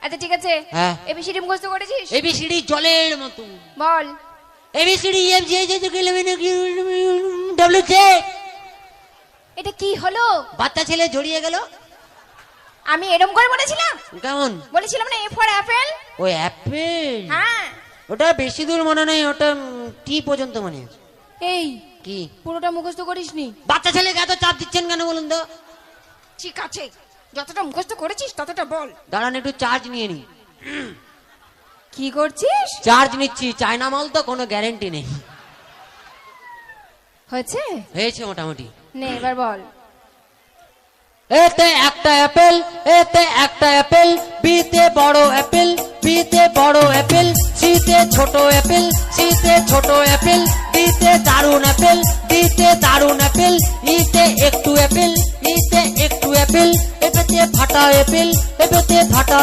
আচ্ছা ঠিক আছে, হ্যাঁ। এবিসিডি মুখস্থ করেছিস? এবিসিডি জলের মতো। বল। A B C D F G H W Z. এটা কি হলো? বাচ্চা ছেলে জড়িয়ে গেল। আমি এরকম করে বলেছিলাম? কেমন বলেছিলাম না এ ফর অ্যাপেল? ও অ্যাপেল। হ্যাঁ। ওটা বেশি দূর মনে নেই, ওটা টি পর্যন্ত মনে আছে। এই কি পুরোটা মুখস্থ করিসনি? বাচ্চা ছেলেকে এত চাপ দিচ্ছেন কেন বলুন তো? ঠিক আছে, যতটা মুখস্থ করেছিস ততটা বল। দাঁড়ান একটু চার্জ নিয়ে নি। কি করছিস? চার্জ নিচ্ছি, চায়না মাল তো কোনো গ্যারেন্টি নেই। হয়েছে? হয়েছে মোটামুটি। নে এবার বল। এতে একটা অ্যাপেল, এতে একটা অ্যাপেল, বিতে বড় অ্যাপেল, বিতে বড় অ্যাপেল, সিতে ছোট অ্যাপেল, সিতে ছোট অ্যাপেল, ডিতে দারুন অ্যাপেল, ডিতে দারুন অ্যাপেল, ইতে একটু অ্যাপেল, ইতে একটু অ্যাপেল, এপেতে ফাটা অ্যাপেল, এপেতে ফাটা